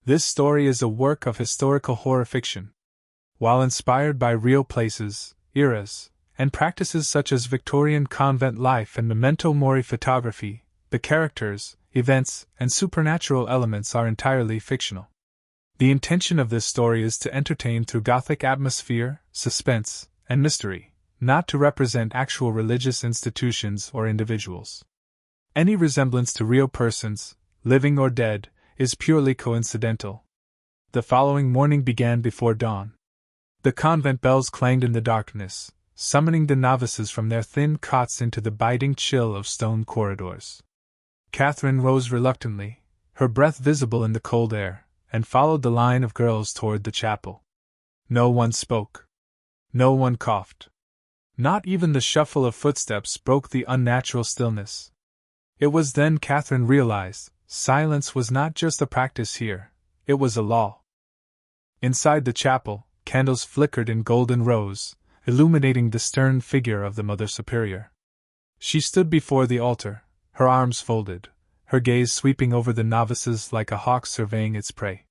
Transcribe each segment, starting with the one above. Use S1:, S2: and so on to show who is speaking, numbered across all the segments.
S1: This story is a work of historical horror fiction. While inspired by real places, eras, and practices such as Victorian convent life and memento mori photography, the characters, events, and supernatural elements are entirely fictional. The intention of this story is to entertain through gothic atmosphere, suspense, and mystery, not to represent actual religious institutions or individuals. Any resemblance to real persons, living or dead, is purely coincidental. The following morning began before dawn. The convent bells clanged in the darkness, summoning the novices from their thin cots into the biting chill of stone corridors. Catherine rose reluctantly, her breath visible in the cold air, and followed the line of girls toward the chapel. No one spoke. No one coughed. Not even the shuffle of footsteps broke the unnatural stillness. It was then Catherine realized, silence was not just a practice here, it was a law. Inside the chapel, candles flickered in golden rows, illuminating the stern figure of the Mother Superior. She stood before the altar, her arms folded, her gaze sweeping over the novices like a hawk surveying its prey.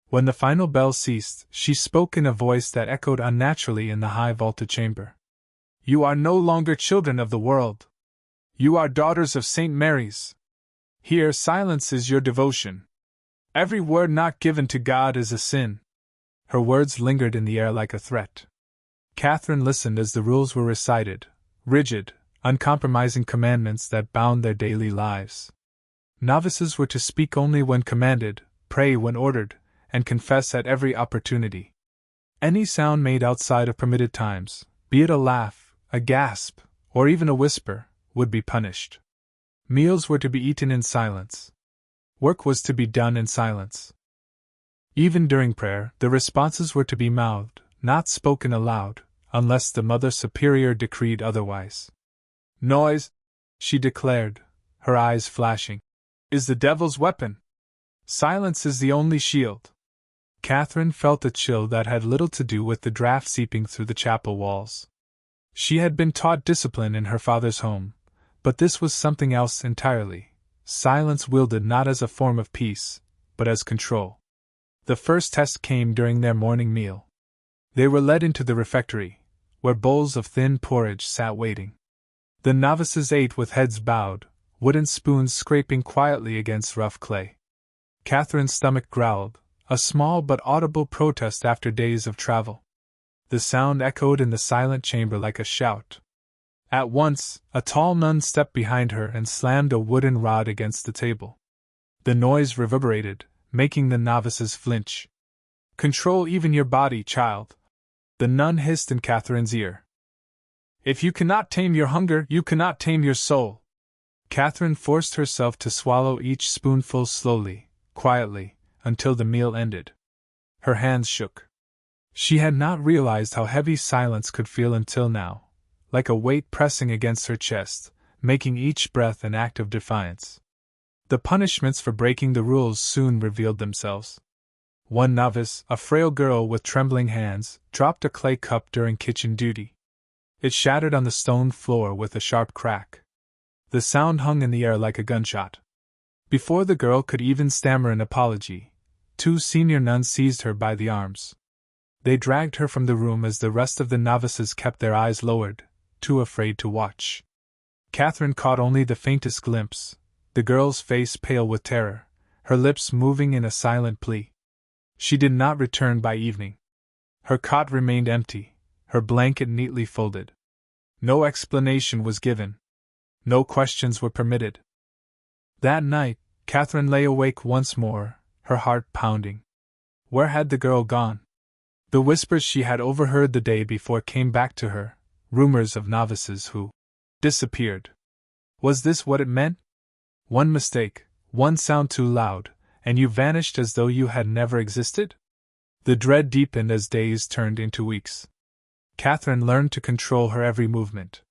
S1: When the final bell ceased, she spoke in a voice that echoed unnaturally in the high vaulted chamber. "You are no longer children of the world. You are daughters of St. Mary's. Here silence is your devotion. Every word not given to God is a sin." Her words lingered in the air like a threat. Catherine listened as the rules were recited, rigid, uncompromising commandments that bound their daily lives. Novices were to speak only when commanded, pray when ordered, and confess at every opportunity. Any sound made outside of permitted times, be it a laugh, a gasp, or even a whisper, would be punished. Meals were to be eaten in silence. Work was to be done in silence. Even during prayer, the responses were to be mouthed, not spoken aloud, unless the Mother Superior decreed otherwise. "Noise," she declared, her eyes flashing, "is the devil's weapon. Silence is the only shield." Catherine felt a chill that had little to do with the draft seeping through the chapel walls. She had been taught discipline in her father's home, but this was something else entirely. Silence wielded not as a form of peace, but as control. The first test came during their morning meal. They were led into the refectory, where bowls of thin porridge sat waiting. The novices ate with heads bowed, wooden spoons scraping quietly against rough clay. Catherine's stomach growled, a small but audible protest after days of travel. The sound echoed in the silent chamber like a shout. At once, a tall nun stepped behind her and slammed a wooden rod against the table. The noise reverberated, making the novices flinch. "Control even your body, child," the nun hissed in Catherine's ear. "If you cannot tame your hunger, you cannot tame your soul." Catherine forced herself to swallow each spoonful slowly, quietly, until the meal ended. Her hands shook. She had not realized how heavy silence could feel until now, like a weight pressing against her chest, making each breath an act of defiance. The punishments for breaking the rules soon revealed themselves. One novice, a frail girl with trembling hands, dropped a clay cup during kitchen duty. It shattered on the stone floor with a sharp crack. The sound hung in the air like a gunshot. Before the girl could even stammer an apology, two senior nuns seized her by the arms. They dragged her from the room as the rest of the novices kept their eyes lowered, too afraid to watch. Catherine caught only the faintest glimpse, the girl's face pale with terror, her lips moving in a silent plea. She did not return by evening. Her cot remained empty, her blanket neatly folded. No explanation was given. No questions were permitted. That night, Catherine lay awake once more, her heart pounding. Where had the girl gone? The whispers she had overheard the day before came back to her, rumors of novices who disappeared. Was this what it meant? One mistake, one sound too loud, and you vanished as though you had never existed? The dread deepened as days turned into weeks. Catherine learned to control her every movement.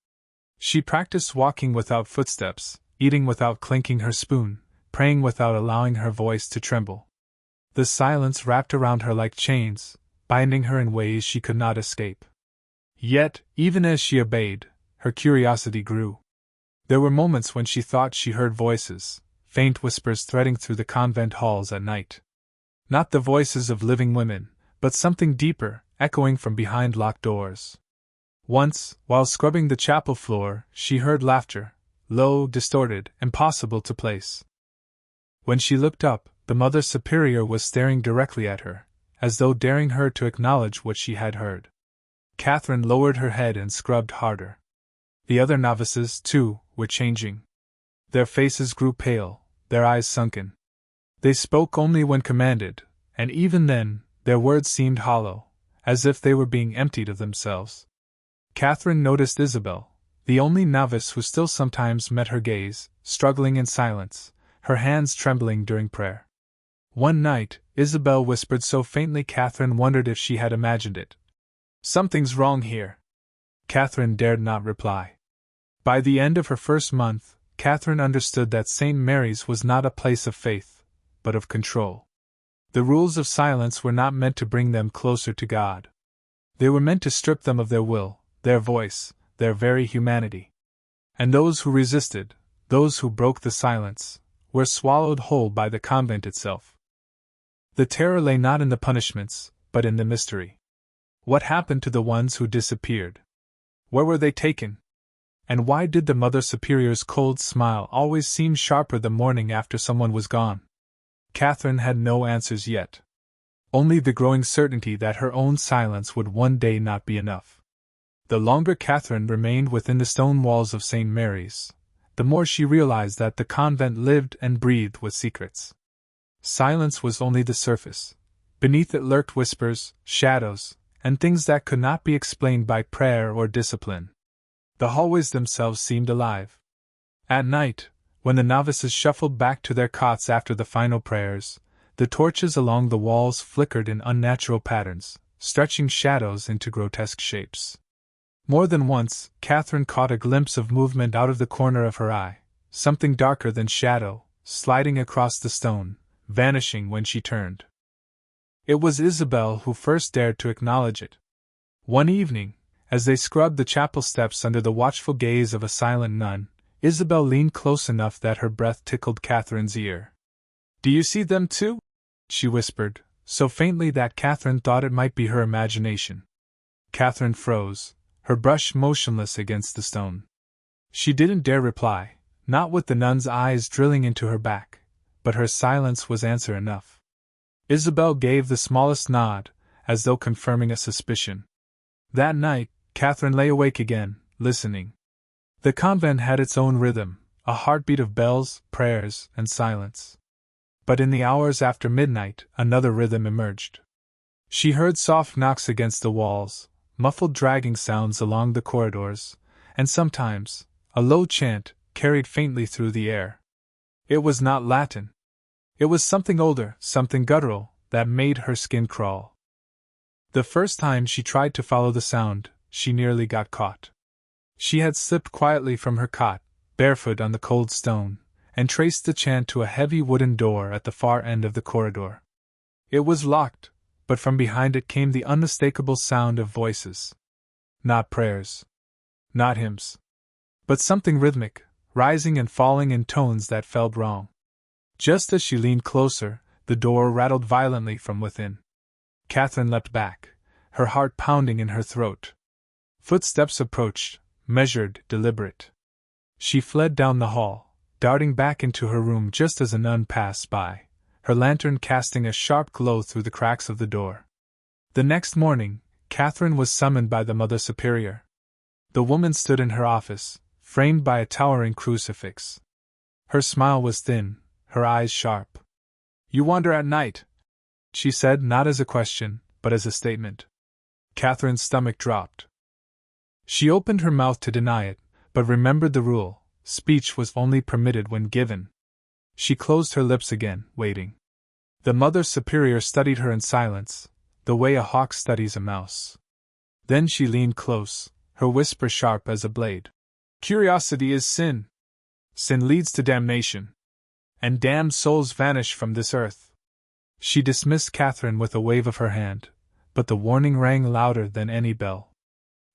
S1: She practiced walking without footsteps, eating without clinking her spoon, praying without allowing her voice to tremble. The silence wrapped around her like chains, binding her in ways she could not escape. Yet, even as she obeyed, her curiosity grew. There were moments when she thought she heard voices, faint whispers threading through the convent halls at night. Not the voices of living women, but something deeper, echoing from behind locked doors. Once, while scrubbing the chapel floor, she heard laughter, low, distorted, impossible to place. When she looked up, the Mother Superior was staring directly at her, as though daring her to acknowledge what she had heard. Catherine lowered her head and scrubbed harder. The other novices, too, were changing. Their faces grew pale, their eyes sunken. They spoke only when commanded, and even then, their words seemed hollow, as if they were being emptied of themselves. Catherine noticed Isabel, the only novice who still sometimes met her gaze, struggling in silence, her hands trembling during prayer. One night, Isabel whispered so faintly Catherine wondered if she had imagined it. "Something's wrong here." Catherine dared not reply. By the end of her first month, Catherine understood that St. Mary's was not a place of faith, but of control. The rules of silence were not meant to bring them closer to God. They were meant to strip them of their will, their voice, their very humanity. And those who resisted, those who broke the silence, were swallowed whole by the convent itself. The terror lay not in the punishments, but in the mystery. What happened to the ones who disappeared? Where were they taken? And why did the Mother Superior's cold smile always seem sharper the morning after someone was gone? Catherine had no answers yet. Only the growing certainty that her own silence would one day not be enough. The longer Catherine remained within the stone walls of St. Mary's, the more she realized that the convent lived and breathed with secrets. Silence was only the surface. Beneath it lurked whispers, shadows, and things that could not be explained by prayer or discipline. The hallways themselves seemed alive. At night, when the novices shuffled back to their cots after the final prayers, the torches along the walls flickered in unnatural patterns, stretching shadows into grotesque shapes. More than once, Catherine caught a glimpse of movement out of the corner of her eye, something darker than shadow, sliding across the stone, vanishing when she turned. It was Isabel who first dared to acknowledge it. One evening, as they scrubbed the chapel steps under the watchful gaze of a silent nun, Isabel leaned close enough that her breath tickled Catherine's ear. "Do you see them too?" she whispered, so faintly that Catherine thought it might be her imagination. Catherine froze, her brush motionless against the stone. She didn't dare reply, not with the nun's eyes drilling into her back, but her silence was answer enough. Isabel gave the smallest nod, as though confirming a suspicion. That night, Catherine lay awake again, listening. The convent had its own rhythm, a heartbeat of bells, prayers, and silence. But in the hours after midnight, another rhythm emerged. She heard soft knocks against the walls, muffled dragging sounds along the corridors, and sometimes, a low chant, carried faintly through the air. It was not Latin. It was something older, something guttural, that made her skin crawl. The first time she tried to follow the sound, she nearly got caught. She had slipped quietly from her cot, barefoot on the cold stone, and traced the chant to a heavy wooden door at the far end of the corridor. It was locked, but from behind it came the unmistakable sound of voices. Not prayers. Not hymns. But something rhythmic, rising and falling in tones that felt wrong. Just as she leaned closer, the door rattled violently from within. Catherine leapt back, her heart pounding in her throat. Footsteps approached, measured, deliberate. She fled down the hall, darting back into her room just as a nun passed by, her lantern casting a sharp glow through the cracks of the door. The next morning, Catherine was summoned by the Mother Superior. The woman stood in her office, framed by a towering crucifix. Her smile was thin, her eyes sharp. "You wander at night," she said, not as a question, but as a statement. Catherine's stomach dropped. She opened her mouth to deny it, but remembered the rule: speech was only permitted when given. She closed her lips again, waiting. The Mother Superior studied her in silence, the way a hawk studies a mouse. Then she leaned close, her whisper sharp as a blade. "Curiosity is sin. Sin leads to damnation. And damned souls vanish from this earth." She dismissed Catherine with a wave of her hand, but the warning rang louder than any bell.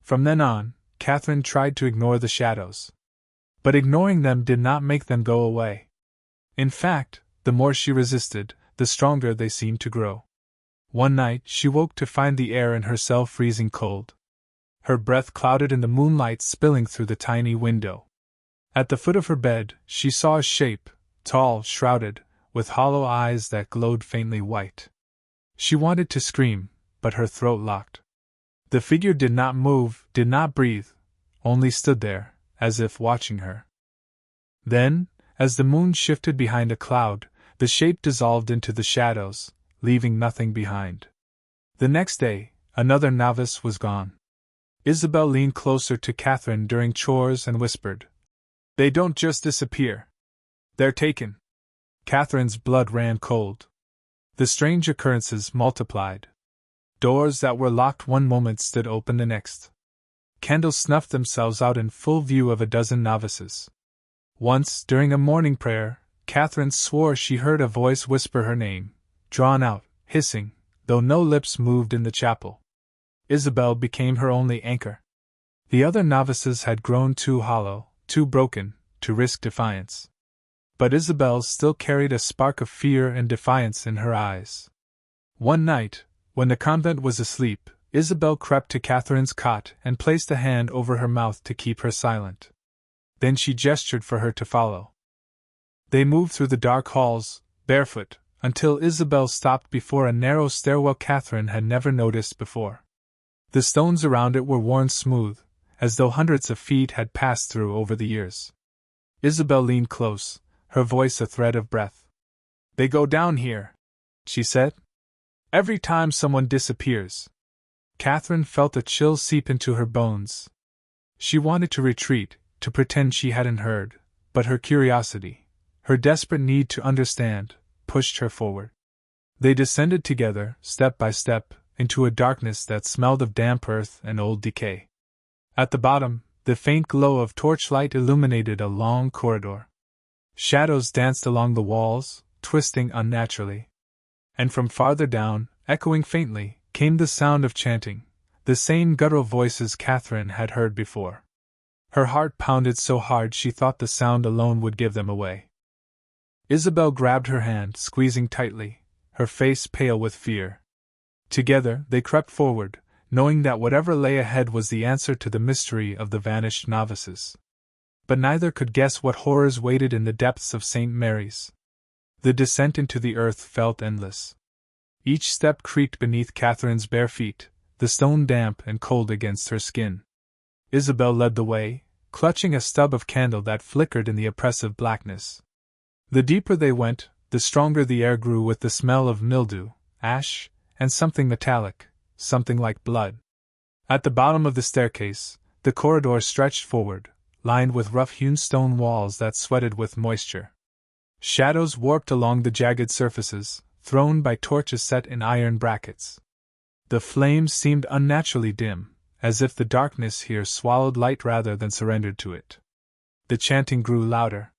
S1: From then on, Catherine tried to ignore the shadows. But ignoring them did not make them go away. In fact, the more she resisted, the stronger they seemed to grow. One night she woke to find the air in her cell freezing cold. Her breath clouded in the moonlight spilling through the tiny window. At the foot of her bed, she saw a shape, tall, shrouded, with hollow eyes that glowed faintly white. She wanted to scream, but her throat locked. The figure did not move, did not breathe, only stood there, as if watching her. Then, as the moon shifted behind a cloud, the shape dissolved into the shadows, leaving nothing behind. The next day, another novice was gone. Isabel leaned closer to Catherine during chores and whispered, "They don't just disappear. They're taken." Catherine's blood ran cold. The strange occurrences multiplied. Doors that were locked one moment stood open the next. Candles snuffed themselves out in full view of a dozen novices. Once, during a morning prayer, Catherine swore she heard a voice whisper her name, drawn out, hissing, though no lips moved in the chapel. Isabel became her only anchor. The other novices had grown too hollow, too broken, to risk defiance. But Isabel still carried a spark of fear and defiance in her eyes. One night, when the convent was asleep, Isabel crept to Catherine's cot and placed a hand over her mouth to keep her silent. Then she gestured for her to follow. They moved through the dark halls, barefoot, until Isabel stopped before a narrow stairwell Catherine had never noticed before. The stones around it were worn smooth, as though hundreds of feet had passed through over the years. Isabel leaned close, her voice a thread of breath. "They go down here," she said. "Every time someone disappears." Catherine felt a chill seep into her bones. She wanted to retreat, to pretend she hadn't heard, but her curiosity, her desperate need to understand, pushed her forward. They descended together, step by step, into a darkness that smelled of damp earth and old decay. At the bottom, the faint glow of torchlight illuminated a long corridor. Shadows danced along the walls, twisting unnaturally. And from farther down, echoing faintly, came the sound of chanting, the same guttural voices Catherine had heard before. Her heart pounded so hard she thought the sound alone would give them away. Isabel grabbed her hand, squeezing tightly, her face pale with fear. Together, they crept forward, knowing that whatever lay ahead was the answer to the mystery of the vanished novices. But neither could guess what horrors waited in the depths of St. Mary's. The descent into the earth felt endless. Each step creaked beneath Catherine's bare feet, the stone damp and cold against her skin. Isabel led the way, clutching a stub of candle that flickered in the oppressive blackness. The deeper they went, the stronger the air grew with the smell of mildew, ash, and something metallic, something like blood. At the bottom of the staircase, the corridor stretched forward, lined with rough-hewn stone walls that sweated with moisture. Shadows warped along the jagged surfaces, thrown by torches set in iron brackets. The flames seemed unnaturally dim, as if the darkness here swallowed light rather than surrendered to it. The chanting grew louder.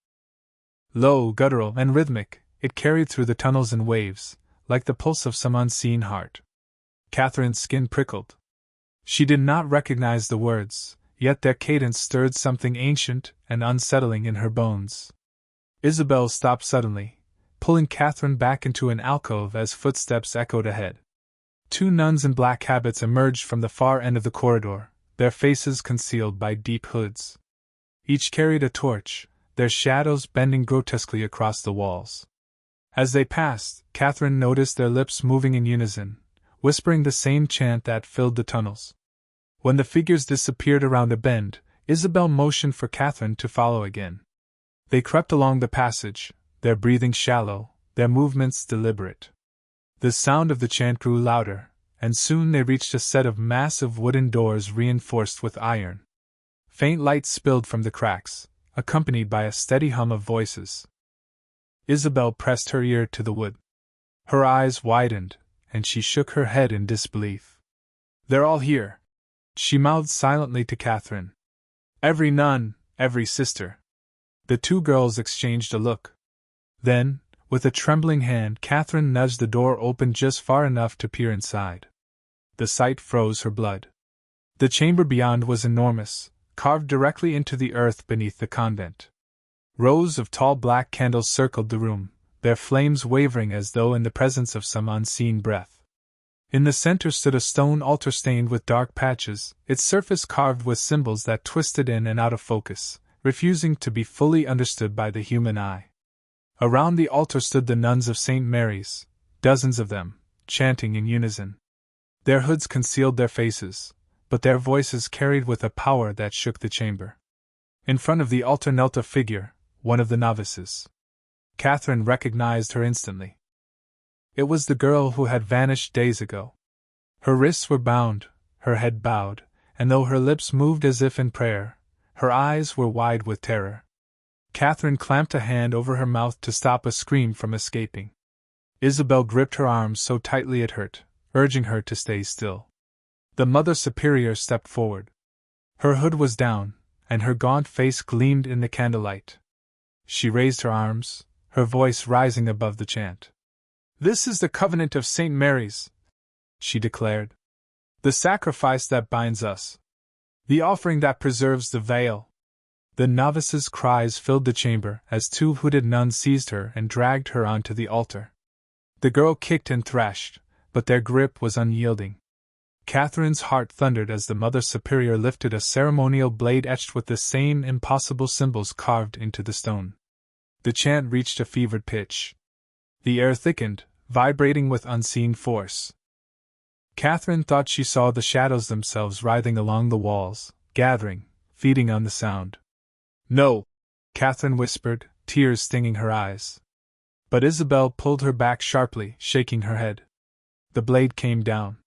S1: Low, guttural, and rhythmic, it carried through the tunnels in waves, like the pulse of some unseen heart. Catherine's skin prickled. She did not recognize the words, yet their cadence stirred something ancient and unsettling in her bones. Isabel stopped suddenly, pulling Catherine back into an alcove as footsteps echoed ahead. Two nuns in black habits emerged from the far end of the corridor, their faces concealed by deep hoods. Each carried a torch, their shadows bending grotesquely across the walls. As they passed, Catherine noticed their lips moving in unison, whispering the same chant that filled the tunnels. When the figures disappeared around a bend, Isabel motioned for Catherine to follow again. They crept along the passage, their breathing shallow, their movements deliberate. The sound of the chant grew louder, and soon they reached a set of massive wooden doors reinforced with iron. Faint light spilled from the cracks, accompanied by a steady hum of voices. Isabel pressed her ear to the wood. Her eyes widened, and she shook her head in disbelief. "They're all here," she mouthed silently to Catherine. "Every nun, every sister." The two girls exchanged a look. Then, with a trembling hand, Catherine nudged the door open just far enough to peer inside. The sight froze her blood. The chamber beyond was enormous, carved directly into the earth beneath the convent. Rows of tall black candles circled the room, their flames wavering as though in the presence of some unseen breath. In the center stood a stone altar stained with dark patches, its surface carved with symbols that twisted in and out of focus, refusing to be fully understood by the human eye. Around the altar stood the nuns of St. Mary's, dozens of them, chanting in unison. Their hoods concealed their faces, but their voices carried with a power that shook the chamber. In front of the altar knelt a figure, one of the novices. Catherine recognized her instantly. It was the girl who had vanished days ago. Her wrists were bound, her head bowed, and though her lips moved as if in prayer, her eyes were wide with terror. Catherine clamped a hand over her mouth to stop a scream from escaping. Isabel gripped her arms so tightly it hurt, urging her to stay still. The Mother Superior stepped forward. Her hood was down, and her gaunt face gleamed in the candlelight. She raised her arms, her voice rising above the chant. "This is the covenant of St. Mary's," she declared. "The sacrifice that binds us. The offering that preserves the veil." The novice's cries filled the chamber as two hooded nuns seized her and dragged her onto the altar. The girl kicked and thrashed, but their grip was unyielding. Catherine's heart thundered as the Mother Superior lifted a ceremonial blade etched with the same impossible symbols carved into the stone. The chant reached a fevered pitch. The air thickened, vibrating with unseen force. Catherine thought she saw the shadows themselves writhing along the walls, gathering, feeding on the sound. "No!" Catherine whispered, tears stinging her eyes. But Isabel pulled her back sharply, shaking her head. The blade came down.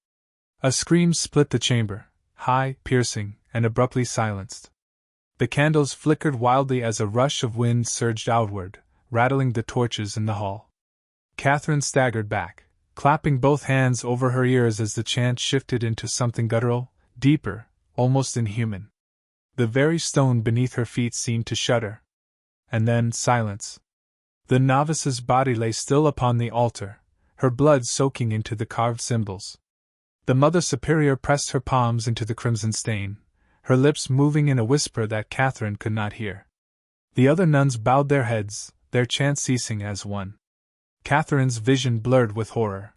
S1: A scream split the chamber, high, piercing, and abruptly silenced. The candles flickered wildly as a rush of wind surged outward, rattling the torches in the hall. Catherine staggered back, clapping both hands over her ears as the chant shifted into something guttural, deeper, almost inhuman. The very stone beneath her feet seemed to shudder. And then silence. The novice's body lay still upon the altar, her blood soaking into the carved symbols. The Mother Superior pressed her palms into the crimson stain, her lips moving in a whisper that Catherine could not hear. The other nuns bowed their heads, their chant ceasing as one. Catherine's vision blurred with horror.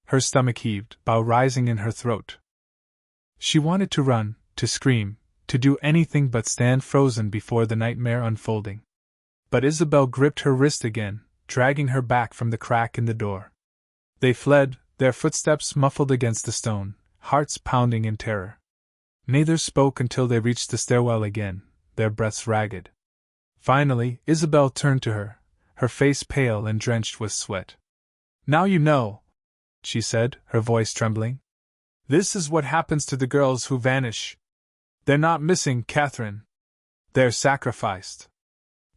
S1: Her stomach heaved, bow rising in her throat. She wanted to run, to scream, to do anything but stand frozen before the nightmare unfolding. But Isabel gripped her wrist again, dragging her back from the crack in the door. They fled, their footsteps muffled against the stone, hearts pounding in terror. Neither spoke until they reached the stairwell again, their breaths ragged. Finally, Isabel turned to her face pale and drenched with sweat. "Now you know," she said, her voice trembling. "This is what happens to the girls who vanish. They're not missing, Catherine. They're sacrificed."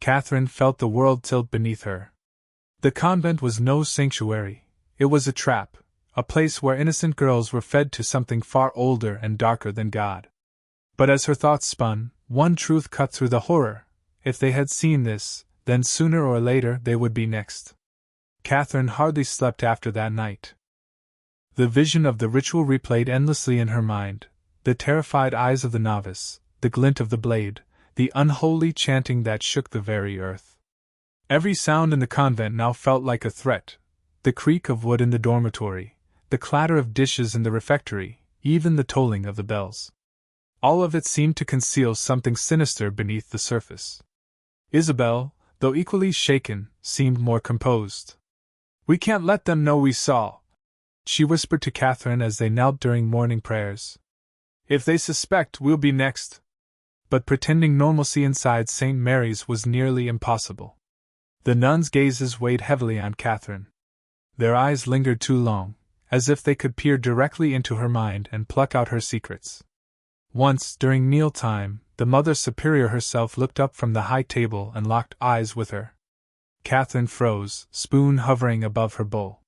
S1: Catherine felt the world tilt beneath her. The convent was no sanctuary, it was a trap, a place where innocent girls were fed to something far older and darker than God. But as her thoughts spun, one truth cut through the horror: if they had seen this, then sooner or later they would be next. Catherine hardly slept after that night. The vision of the ritual replayed endlessly in her mind, the terrified eyes of the novice, the glint of the blade, the unholy chanting that shook the very earth. Every sound in the convent now felt like a threat: the creak of wood in the dormitory, the clatter of dishes in the refectory, even the tolling of the bells. All of it seemed to conceal something sinister beneath the surface. Isabel, though equally shaken, seemed more composed. "We can't let them know we saw," she whispered to Catherine as they knelt during morning prayers. "If they suspect, we'll be next." But pretending normalcy inside St. Mary's was nearly impossible. The nuns' gazes weighed heavily on Catherine. Their eyes lingered too long, as if they could peer directly into her mind and pluck out her secrets. Once, during mealtime, the Mother Superior herself looked up from the high table and locked eyes with her. Catherine froze, spoon hovering above her bowl.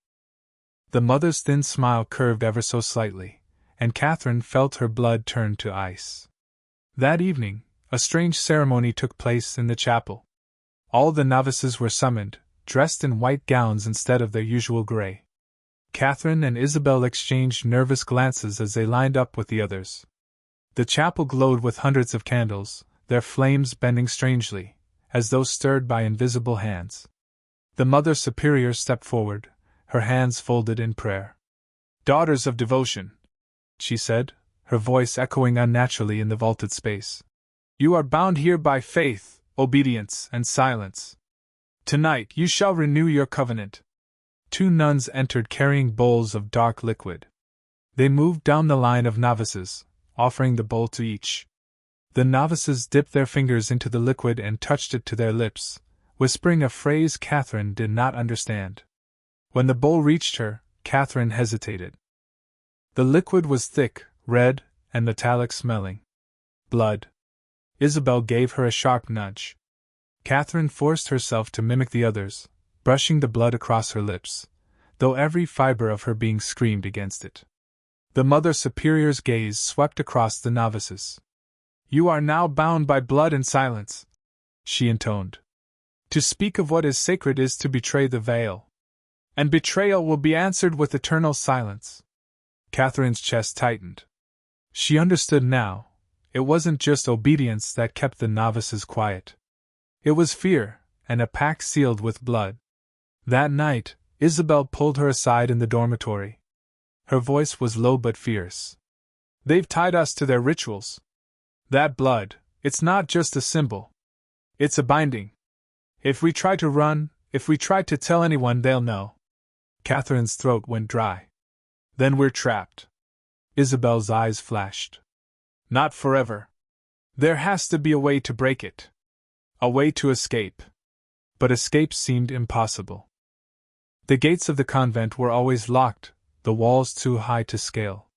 S1: The mother's thin smile curved ever so slightly, and Catherine felt her blood turn to ice. That evening, a strange ceremony took place in the chapel. All the novices were summoned, dressed in white gowns instead of their usual gray. Catherine and Isabel exchanged nervous glances as they lined up with the others. The chapel glowed with hundreds of candles, their flames bending strangely, as though stirred by invisible hands. The Mother Superior stepped forward, her hands folded in prayer. "Daughters of devotion," she said, her voice echoing unnaturally in the vaulted space. "You are bound here by faith, obedience, and silence. Tonight you shall renew your covenant." 2 nuns entered carrying bowls of dark liquid. They moved down the line of novices, offering the bowl to each. The novices dipped their fingers into the liquid and touched it to their lips, whispering a phrase Catherine did not understand. When the bowl reached her, Catherine hesitated. The liquid was thick, red, and metallic smelling. Blood. Isabel gave her a sharp nudge. Catherine forced herself to mimic the others, brushing the blood across her lips, though every fiber of her being screamed against it. The Mother Superior's gaze swept across the novices. "You are now bound by blood and silence," she intoned. "To speak of what is sacred is to betray the veil. And betrayal will be answered with eternal silence." Catherine's chest tightened. She understood now. It wasn't just obedience that kept the novices quiet. It was fear, and a pact sealed with blood. That night, Isabel pulled her aside in the dormitory. Her voice was low but fierce. "They've tied us to their rituals. That blood, it's not just a symbol. It's a binding. If we try to run, if we try to tell anyone, they'll know." Catherine's throat went dry. "Then we're trapped." Isabel's eyes flashed. "Not forever. There has to be a way to break it. A way to escape." But escape seemed impossible. The gates of the convent were always locked, the walls too high to scale.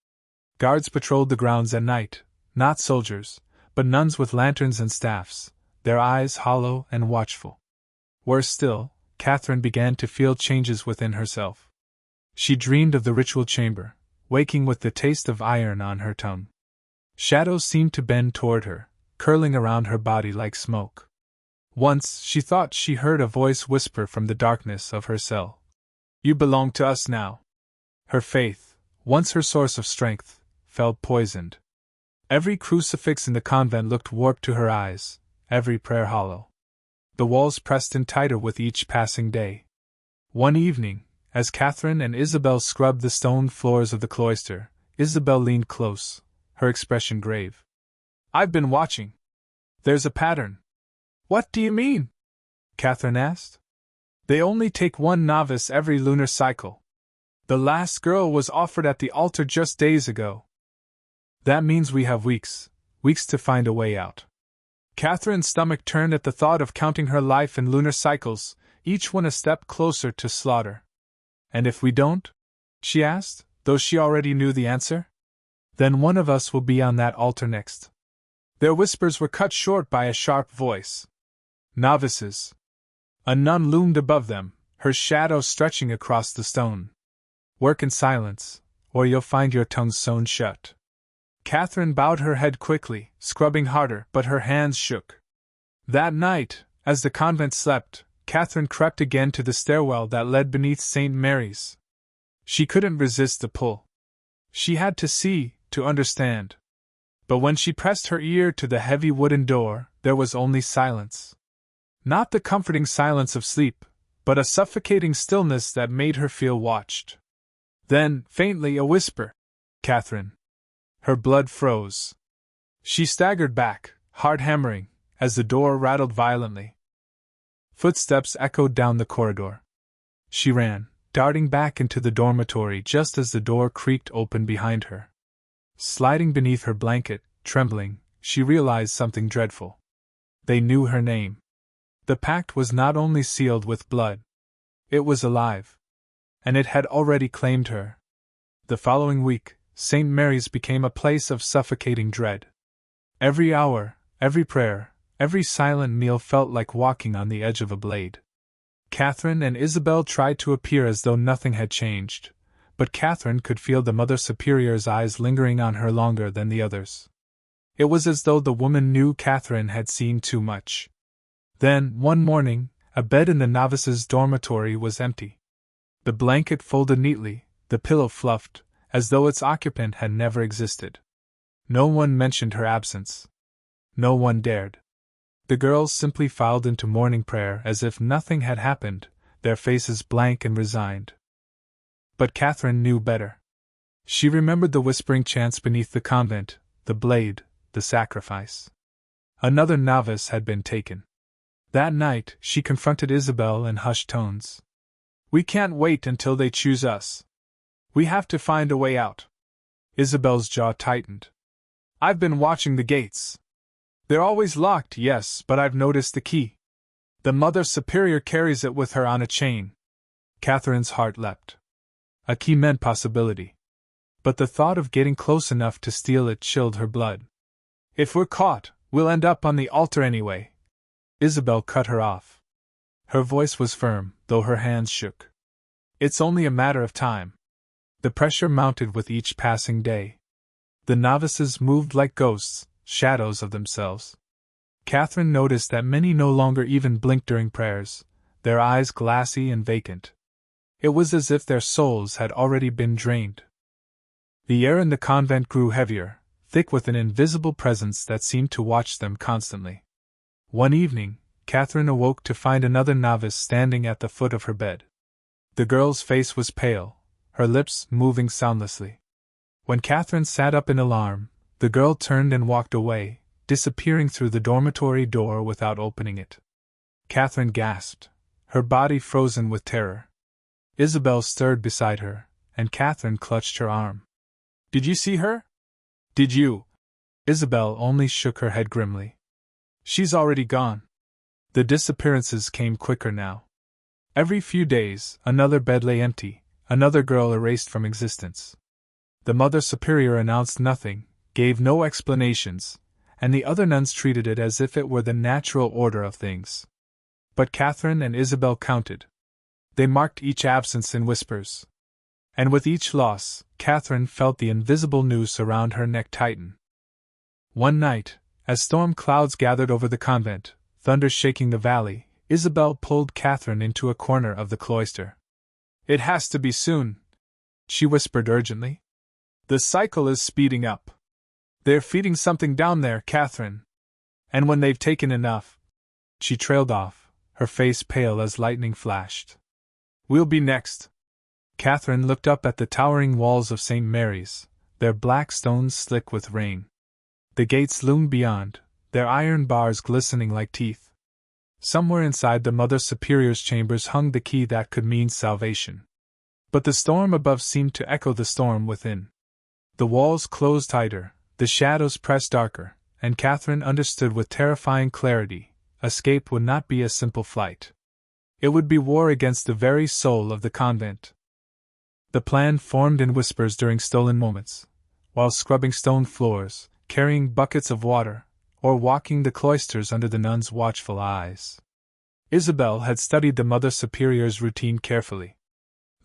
S1: Guards patrolled the grounds at night, not soldiers, but nuns with lanterns and staffs, their eyes hollow and watchful. Worse still, Catherine began to feel changes within herself. She dreamed of the ritual chamber, waking with the taste of iron on her tongue. Shadows seemed to bend toward her, curling around her body like smoke. Once she thought she heard a voice whisper from the darkness of her cell, "You belong to us now." Her faith, once her source of strength, felt poisoned. Every crucifix in the convent looked warped to her eyes, every prayer hollow. The walls pressed in tighter with each passing day. One evening, as Catherine and Isabel scrubbed the stone floors of the cloister, Isabel leaned close, her expression grave. "I've been watching. There's a pattern." "What do you mean?" Catherine asked. "They only take one novice every lunar cycle. The last girl was offered at the altar just days ago. That means we have weeks to find a way out." Catherine's stomach turned at the thought of counting her life in lunar cycles, each one a step closer to slaughter. "And if we don't?" she asked, though she already knew the answer. "Then one of us will be on that altar next." Their whispers were cut short by a sharp voice. "Novices." A nun loomed above them, her shadow stretching across the stone. "Work in silence, or you'll find your tongue sewn shut." Catherine bowed her head quickly, scrubbing harder, but her hands shook. That night, as the convent slept, Catherine crept again to the stairwell that led beneath St. Mary's. She couldn't resist the pull. She had to see, to understand. But when she pressed her ear to the heavy wooden door, there was only silence. Not the comforting silence of sleep, but a suffocating stillness that made her feel watched. Then, faintly, a whisper, "Catherine." Her blood froze. She staggered back, heart hammering, as the door rattled violently. Footsteps echoed down the corridor. She ran, darting back into the dormitory just as the door creaked open behind her. Sliding beneath her blanket, trembling, she realized something dreadful. They knew her name. The pact was not only sealed with blood. It was alive. And it had already claimed her. The following week, St. Mary's became a place of suffocating dread. Every hour, every prayer, every silent meal felt like walking on the edge of a blade. Catherine and Isabel tried to appear as though nothing had changed, but Catherine could feel the Mother Superior's eyes lingering on her longer than the others. It was as though the woman knew Catherine had seen too much. Then, one morning, a bed in the novices' dormitory was empty. The blanket folded neatly, the pillow fluffed, as though its occupant had never existed. No one mentioned her absence. No one dared. The girls simply filed into morning prayer as if nothing had happened, their faces blank and resigned. But Catherine knew better. She remembered the whispering chants beneath the convent, the blade, the sacrifice. Another novice had been taken. That night, she confronted Isabel in hushed tones. "We can't wait until they choose us. We have to find a way out." Isabel's jaw tightened. "I've been watching the gates. They're always locked, yes, but I've noticed the key. The Mother Superior carries it with her on a chain." Catherine's heart leapt. A key meant possibility. But the thought of getting close enough to steal it chilled her blood. "If we're caught, we'll end up on the altar anyway." Isabel cut her off. Her voice was firm, though her hands shook. "It's only a matter of time." The pressure mounted with each passing day. The novices moved like ghosts, shadows of themselves. Catherine noticed that many no longer even blinked during prayers, their eyes glassy and vacant. It was as if their souls had already been drained. The air in the convent grew heavier, thick with an invisible presence that seemed to watch them constantly. One evening, Catherine awoke to find another novice standing at the foot of her bed. The girl's face was pale, her lips moving soundlessly. When Catherine sat up in alarm, the girl turned and walked away, disappearing through the dormitory door without opening it. Catherine gasped, her body frozen with terror. Isabel stirred beside her, and Catherine clutched her arm. "Did you see her?" "Did you?" Isabel only shook her head grimly. "She's already gone." The disappearances came quicker now. Every few days, another bed lay empty, another girl erased from existence. The Mother Superior announced nothing, gave no explanations, and the other nuns treated it as if it were the natural order of things. But Catherine and Isabel counted. They marked each absence in whispers. And with each loss, Catherine felt the invisible noose around her neck tighten. One night, as storm clouds gathered over the convent, thunder shaking the valley, Isabel pulled Catherine into a corner of the cloister. "It has to be soon," she whispered urgently. "The cycle is speeding up. They're feeding something down there, Catherine. And when they've taken enough..." She trailed off, her face pale as lightning flashed. "We'll be next." Catherine looked up at the towering walls of St. Mary's, their black stones slick with rain. The gates loomed beyond, their iron bars glistening like teeth. Somewhere inside the Mother Superior's chambers hung the key that could mean salvation. But the storm above seemed to echo the storm within. The walls closed tighter, the shadows pressed darker, and Catherine understood with terrifying clarity, escape would not be a simple flight. It would be war against the very soul of the convent. The plan formed in whispers during stolen moments, while scrubbing stone floors, carrying buckets of water, or walking the cloisters under the nuns' watchful eyes. Isabel had studied the Mother Superior's routine carefully.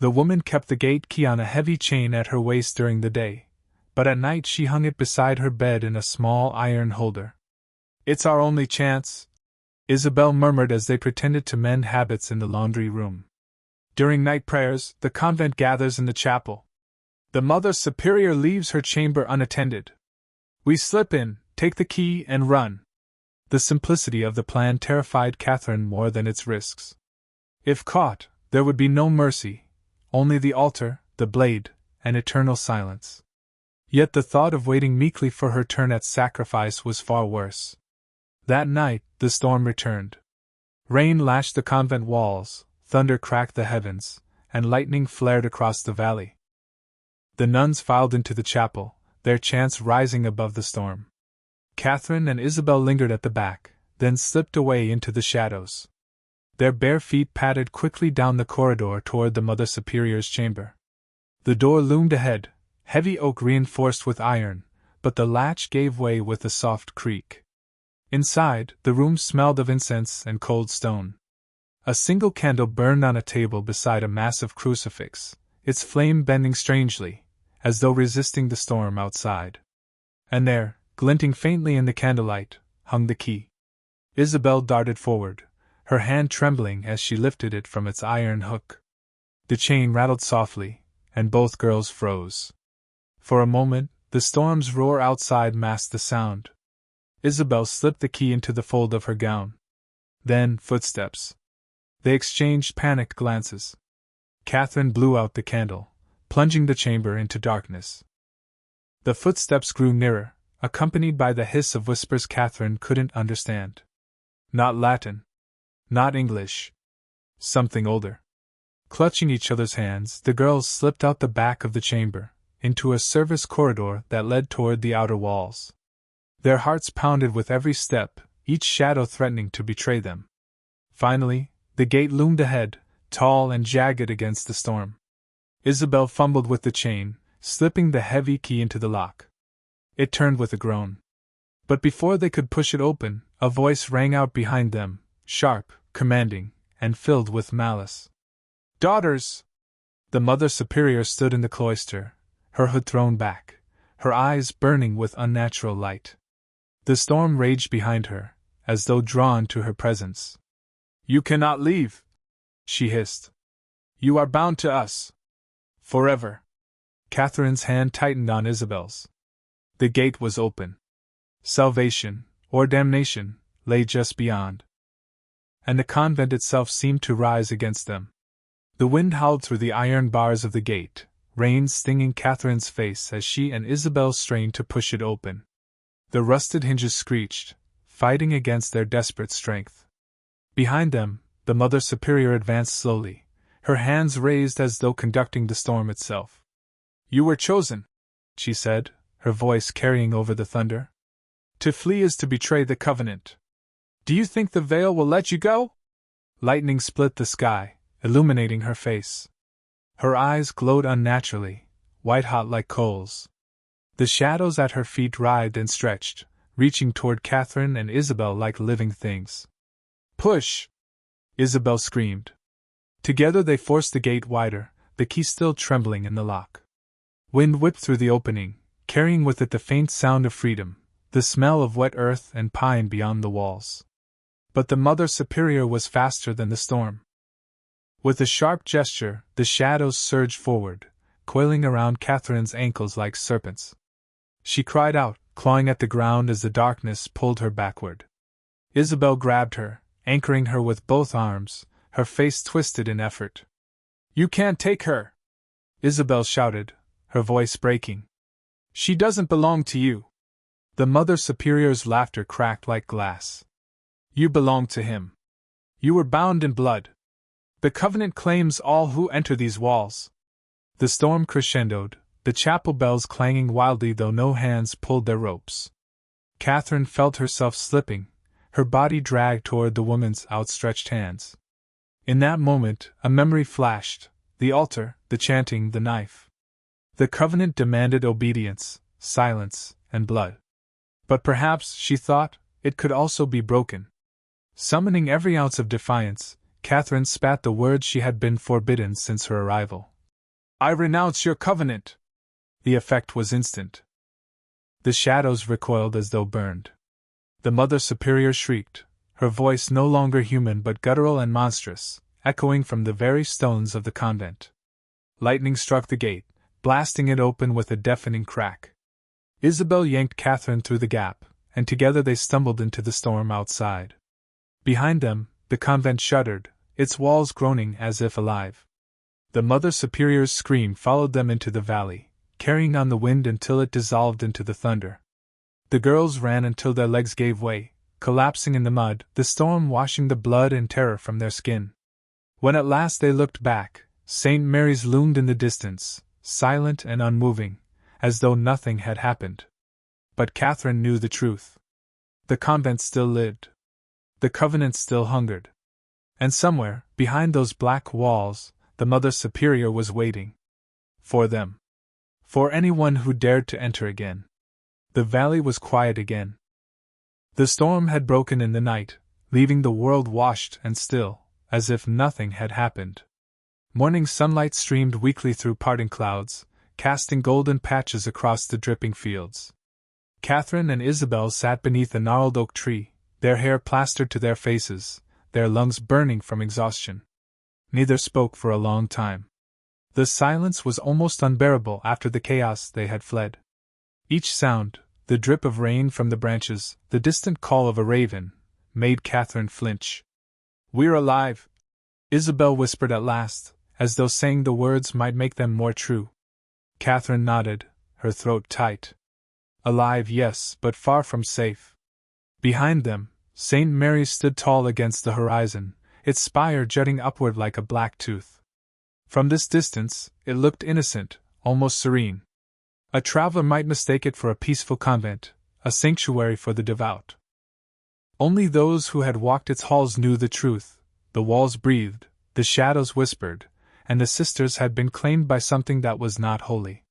S1: The woman kept the gate key on a heavy chain at her waist during the day, but at night she hung it beside her bed in a small iron holder. "It's our only chance," Isabel murmured as they pretended to mend habits in the laundry room. During night prayers, the convent gathers in the chapel. The Mother Superior leaves her chamber unattended. We slip in, take the key, and run. The simplicity of the plan terrified Catherine more than its risks. If caught, there would be no mercy, only the altar, the blade, and eternal silence. Yet the thought of waiting meekly for her turn at sacrifice was far worse. That night, the storm returned. Rain lashed the convent walls, thunder cracked the heavens, and lightning flared across the valley. The nuns filed into the chapel, their chants rising above the storm. Catherine and Isabel lingered at the back, then slipped away into the shadows. Their bare feet padded quickly down the corridor toward the Mother Superior's chamber. The door loomed ahead, heavy oak reinforced with iron, but the latch gave way with a soft creak. Inside, the room smelled of incense and cold stone. A single candle burned on a table beside a massive crucifix, its flame bending strangely, as though resisting the storm outside. And there, glinting faintly in the candlelight, hung the key. Isabel darted forward, her hand trembling as she lifted it from its iron hook. The chain rattled softly, and both girls froze. For a moment, the storm's roar outside masked the sound. Isabel slipped the key into the fold of her gown. Then, footsteps. They exchanged panicked glances. Catherine blew out the candle, plunging the chamber into darkness. The footsteps grew nearer, accompanied by the hiss of whispers Catherine couldn't understand. Not Latin. Not English. Something older. Clutching each other's hands, the girls slipped out the back of the chamber, into a service corridor that led toward the outer walls. Their hearts pounded with every step, each shadow threatening to betray them. Finally, the gate loomed ahead, tall and jagged against the storm. Isabel fumbled with the chain, slipping the heavy key into the lock. It turned with a groan. But before they could push it open, a voice rang out behind them, sharp, commanding, and filled with malice. "Daughters!" The Mother Superior stood in the cloister, her hood thrown back, her eyes burning with unnatural light. The storm raged behind her, as though drawn to her presence. "You cannot leave," she hissed. "You are bound to us. Forever." Catherine's hand tightened on Isabel's. The gate was open. Salvation, or damnation, lay just beyond. And the convent itself seemed to rise against them. The wind howled through the iron bars of the gate, rain stinging Catherine's face as she and Isabel strained to push it open. The rusted hinges screeched, fighting against their desperate strength. Behind them, the Mother Superior advanced slowly, her hands raised as though conducting the storm itself. "You were chosen," she said, her voice carrying over the thunder. "To flee is to betray the covenant. Do you think the veil will let you go?" Lightning split the sky, illuminating her face. Her eyes glowed unnaturally, white-hot like coals. The shadows at her feet writhed and stretched, reaching toward Catherine and Isabel like living things. "Push!" Isabel screamed. Together they forced the gate wider, the key still trembling in the lock. Wind whipped through the opening, carrying with it the faint sound of freedom, the smell of wet earth and pine beyond the walls. But the Mother Superior was faster than the storm. With a sharp gesture, the shadows surged forward, coiling around Catherine's ankles like serpents. She cried out, clawing at the ground as the darkness pulled her backward. Isabel grabbed her, anchoring her with both arms, her face twisted in effort. "You can't take her!" Isabel shouted, her voice breaking. "She doesn't belong to you." The Mother Superior's laughter cracked like glass. "You belong to him. You were bound in blood. The covenant claims all who enter these walls." The storm crescendoed, the chapel bells clanging wildly though no hands pulled their ropes. Catherine felt herself slipping, her body dragged toward the woman's outstretched hands. In that moment, a memory flashed: the altar, the chanting, the knife. The covenant demanded obedience, silence, and blood. But perhaps, she thought, it could also be broken. Summoning every ounce of defiance, Catherine spat the words she had been forbidden since her arrival. "I renounce your covenant!" The effect was instant. The shadows recoiled as though burned. The Mother Superior shrieked, her voice no longer human but guttural and monstrous, echoing from the very stones of the convent. Lightning struck the gate, blasting it open with a deafening crack. Isabel yanked Catherine through the gap, and together they stumbled into the storm outside. Behind them, the convent shuddered, its walls groaning as if alive. The Mother Superior's scream followed them into the valley, carrying on the wind until it dissolved into the thunder. The girls ran until their legs gave way, collapsing in the mud, the storm washing the blood and terror from their skin. When at last they looked back, St. Mary's loomed in the distance, silent and unmoving, as though nothing had happened. But Catherine knew the truth. The convent still lived. The covenant still hungered. And somewhere, behind those black walls, the Mother Superior was waiting. For them. For anyone who dared to enter again. The valley was quiet again. The storm had broken in the night, leaving the world washed and still, as if nothing had happened. Morning sunlight streamed weakly through parting clouds, casting golden patches across the dripping fields. Catherine and Isabel sat beneath a gnarled oak tree, their hair plastered to their faces, their lungs burning from exhaustion. Neither spoke for a long time. The silence was almost unbearable after the chaos they had fled. Each sound, the drip of rain from the branches, the distant call of a raven, made Catherine flinch. "We're alive," Isabel whispered at last, as though saying the words might make them more true. Catherine nodded, her throat tight. Alive, yes, but far from safe. Behind them, St. Mary's stood tall against the horizon, its spire jutting upward like a black tooth. From this distance, it looked innocent, almost serene. A traveler might mistake it for a peaceful convent, a sanctuary for the devout. Only those who had walked its halls knew the truth. The walls breathed, the shadows whispered, and the sisters had been claimed by something that was not holy.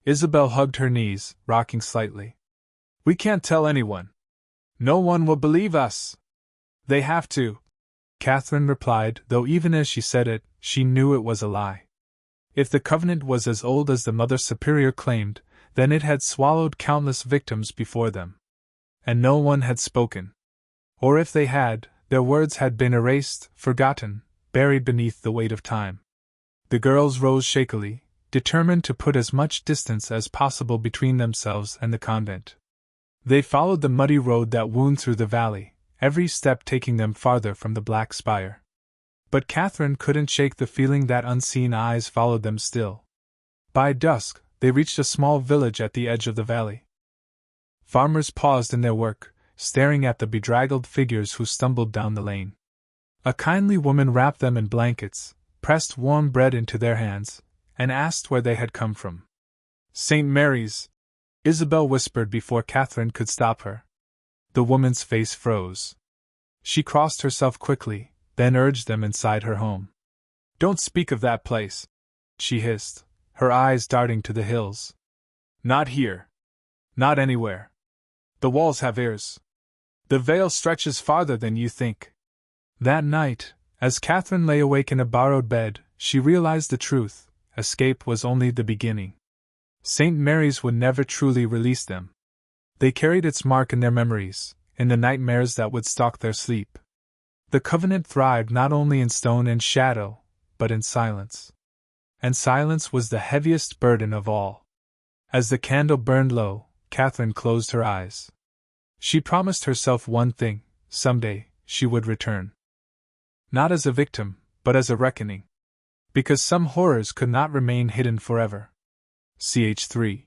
S1: Isabel hugged her knees, rocking slightly. We can't tell anyone. No one will believe us. They have to, Catherine replied, though even as she said it, she knew it was a lie. If the convent was as old as the Mother Superior claimed, then it had swallowed countless victims before them. And no one had spoken. Or if they had, their words had been erased, forgotten, buried beneath the weight of time. The girls rose shakily, determined to put as much distance as possible between themselves and the convent. They followed the muddy road that wound through the valley, every step taking them farther from the black spire. But Catherine couldn't shake the feeling that unseen eyes followed them still. By dusk, they reached a small village at the edge of the valley. Farmers paused in their work, staring at the bedraggled figures who stumbled down the lane. A kindly woman wrapped them in blankets, pressed warm bread into their hands, and asked where they had come from. St. Mary's, Isabel whispered before Catherine could stop her. The woman's face froze. She crossed herself quickly, then urged them inside her home. Don't speak of that place, she hissed, her eyes darting to the hills. Not here. Not anywhere. The walls have ears. The veil stretches farther than you think. That night, as Catherine lay awake in a borrowed bed, she realized the truth. Escape was only the beginning. St. Mary's would never truly release them. They carried its mark in their memories, in the nightmares that would stalk their sleep. The convent thrived not only in stone and shadow, but in silence. And silence was the heaviest burden of all. As the candle burned low, Catherine closed her eyes. She promised herself one thing: someday, she would return. Not as a victim, but as a reckoning. Because some horrors could not remain hidden forever. Ch. 3